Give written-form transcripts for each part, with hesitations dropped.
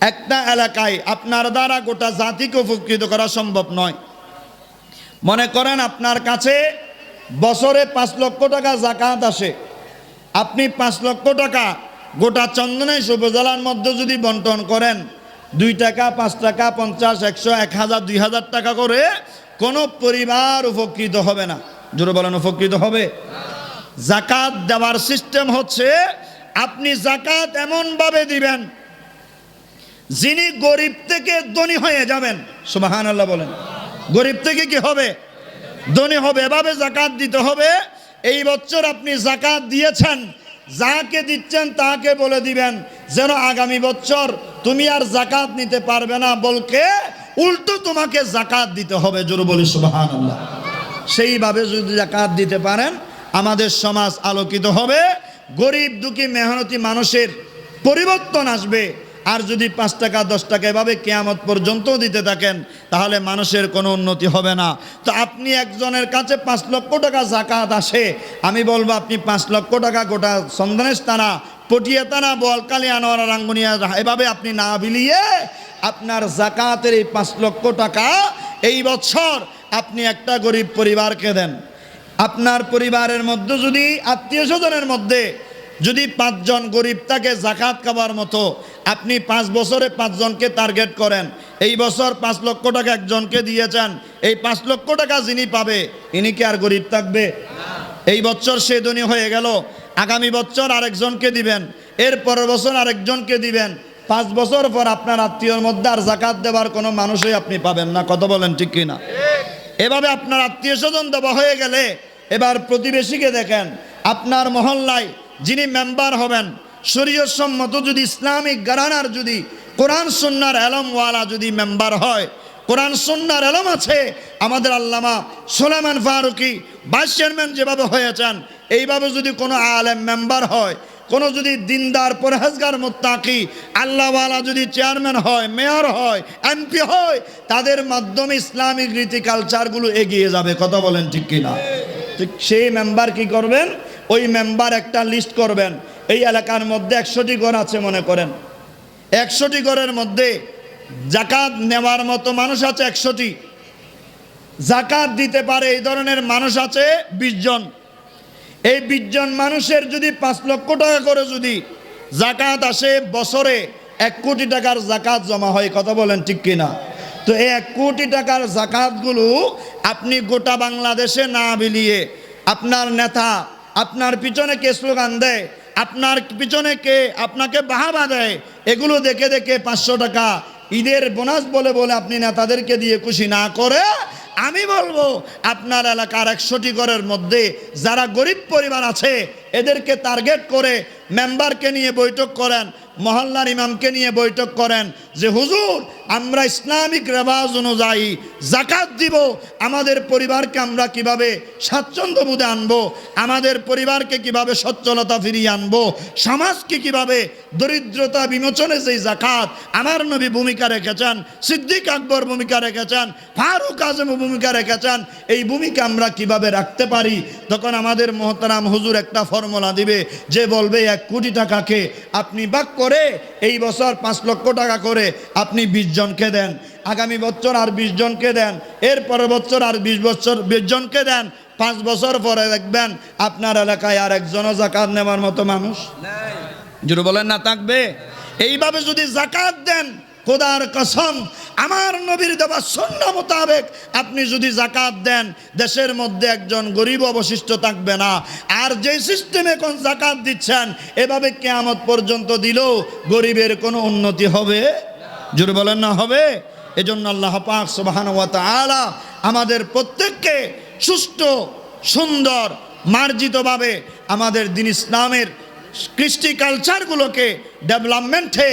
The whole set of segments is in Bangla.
একটা এলাকায় আপনার দ্বারা গোটা জাতিকে উপকৃত করা সম্ভব নয়। মনে করেন আপনার কাছে বছরে ৫ লক্ষ টাকা জাকাত আসে, আপনি ৫ লক্ষ টাকা গোটা চন্দনাইশ উপজেলার মধ্যে যদি বন্টন করেন ২ টাকা, ৫ টাকা, ৫০, ১০০, ১০০০, ২০০০ টাকা করে, কোনো পরিবার উপকৃত হবে না। জোরে বলেন, উপকৃত হবে? জাকাত দেওয়ার সিস্টেম হচ্ছে আপনি জাকাত এমনভাবে দিবেন যিনি গরিব থেকে ধনী হয়ে যাবেন। সুবহানাল্লাহ বলেন। গরিব থেকে কি হবে? ধনী হবে। এভাবে জাকাত দিতে হবে। এই বছর আপনি জাকাত দিয়েছেন, যাকে দিচ্ছেন তাকে বলে দিবেন যেন আগামী বছর তুমি আর জাকাত নিতে পারবে না, বলকে উল্টো তোমাকে জাকাত দিতে হবে। জোরে বলি সুবহানাল্লাহ। সেইভাবে যদি জাকাত দিতে পারেন আমাদের সমাজ আলোকিত হবে, গরিব দুঃখী মেহনতি মানুষের পরিবর্তন আসবে। আর যদি ৫ টাকা ১০ টাকা এভাবে কিয়ামত পর্যন্ত দিতে থাকেন তাহলে মানুষের কোনো উন্নতি হবে না। তো আপনি একজনের কাছে ৫ লক্ষ টাকা জাকাত আসে, আমি বলবো আপনি ৫ লক্ষ টাকা গোটা সন্ধানেশ থানা, পটিয়া থানা, বোয়ালখালী, আনোয়ারা, রাঙ্গুনিয়া এভাবে আপনি না বিলিয়ে আপনার জাকাতের এই ৫ লক্ষ টাকা এই বছর আপনি একটা গরিব পরিবারকে দেন। আপনার পরিবারের মধ্যে যদি আত্মীয় স্বজনের মধ্যে যদি ৫ জন গরিব থাকে জাকাত খাবার মতো, আপনি ৫ বছরে ৫ জনকে টার্গেট করেন। এই বছর ৫ লক্ষ টাকা একজনকে দিয়েছেন, এই ৫ লক্ষ টাকা যিনি পাবে ইনি কি আর গরিব থাকবে? এই বছর সে ধনী হয়ে গেল, আগামী বছর আরেকজনকে দিবেন, এর পরের বছর আরেকজনকে দিবেন। ৫ বছর পর আপনার আত্মীয়র মধ্যে আর জাকাত দেওয়ার কোনো মানুষই আপনি পাবেন না। কত বলেন ঠিক কিনা? এভাবে আপনার আত্মীয় স্বজন দেওয়া হয়ে গেলে এবার প্রতিবেশীকে দেখেন। আপনার মহল্লায় যিনি মেম্বার হবেন, শরীয়ত সম্মত যদি ইসলামিক ঘরানার যদি কোরআন সুন্নাহর এলমওয়ালা যদি মেম্বার হয়, কোরআন সুন্নাহর এলম আছে, আমাদের আল্লামা সুলাইমান ফারুকী ভাইস চেয়ারম্যান যেভাবে হয়েছেন, এইভাবে যদি কোনো আলেম মেম্বার হয়, কোনো যদি দিনদার পরহেজগার মুত্তাকি আল্লাহওয়ালা যদি চেয়ারম্যান হয়, মেয়র হয়, এমপি হয়, তাদের মাধ্যমে ইসলামিক রীতি কালচারগুলো এগিয়ে যাবে। কথা বলেন ঠিক কিনা? ঠিক সেই মেম্বার কি করবেন? ওই মেম্বার একটা লিস্ট করবেন, এই এলাকার মধ্যে ১০০টি ঘর আছে, মনে করেন ১০০টি ঘরের মধ্যে জাকাত নেওয়ার মতো মানুষ আছে ১০০টি, জাকাত দিতে পারে এই ধরনের মানুষ আছে ২০ জন। এই ২০ জন মানুষের যদি ৫ লক্ষ টাকা করে যদি জাকাত আসে, বছরে ১ কোটি টাকার জাকাত জমা হয়। কথা বলেন ঠিক কিনা? তো এই ১ কোটি টাকার জাকাতগুলো আপনি গোটা বাংলাদেশে না বিলিয়ে, আপনার নেতা আপনার পিছনে কে স্লোগান দেয়, আপনার পিছনে কে আপনাকে বাহাবা দেয়, এগুলো দেখে দেখে ৫০০ টাকা ঈদের বোনাস বলে বলে আপনি নেতাদেরকে দিয়ে খুশি না করে, আমি বলবো আপনার এলাকার ১০০টি ঘরের মধ্যে যারা গরিব পরিবার আছে এদেরকে টার্গেট করে মেম্বারকে নিয়ে বৈঠক করেন, মহল্লার ইমামকে নিয়ে বৈঠক করেন যে হুজুর আমরা ইসলামিক রেওয়াজ অনুযায়ী জাকাত দিব, আমাদের পরিবারকে আমরা কিভাবে স্বাচ্ছন্দ্য বোধে আনবো, আমাদের পরিবারকে কিভাবে সচ্ছলতা ফিরিয়ে আনবো, সমাজকে কিভাবে দরিদ্রতা বিমোচনে যেই জাকাত আমার নবী ভূমিকা রেখেছেন, সিদ্দিক আকবর ভূমিকা রেখেছেন, ফারুক আজম ভূমিকা রেখেছেন, এই ভূমিকা আমরা কিভাবে রাখতে পারি। তখন আমাদের মোহতারাম হুজুর একটা ফর্মুলা দিবে যে বলবে ১ কোটি টাকাকে আপনি ভাগ করে এই বছর ৫ লক্ষ টাকা করে আপনি ২০ জনকে দেন, আগামী বছর আর ২০ জনকে দেন, এর পরের বছর আর ২০ জনকে দেন। ৫ বছর পরে দেখবেন আপনার এলাকায় আর একজনও জাকাত নেওয়ার মতো মানুষ যদি বলেন না থাকবে। এইভাবে যদি জাকাত দেন, খোদার কসম আমার নবীর দেওয়া সুন্নাহ মোতাবেক আপনি যদি জাকাত দেন, দেশের মধ্যে একজন গরিব অবশিষ্ট থাকবে না। আর যে সিস্টেমে এখন জাকাত দিচ্ছেন এভাবে কিয়ামত পর্যন্ত দিলেও গরিবের কোনো উন্নতি হবে? জোরে বলেন না হবে? এজন্য আল্লাহ পাক সুবহানাহু ওয়া তাআলা আমাদের প্রত্যেককে সুষ্ঠু সুন্দর মার্জিতভাবে আমাদের দ্বীন ইসলামের কৃষ্টি কালচারগুলোকে ডেভেলপমেন্টে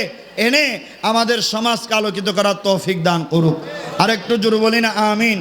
এনে আমাদের সমাজকে আলোকিত করার তৌফিক দান করুক। আর একটু জোরে বলি না আমিন।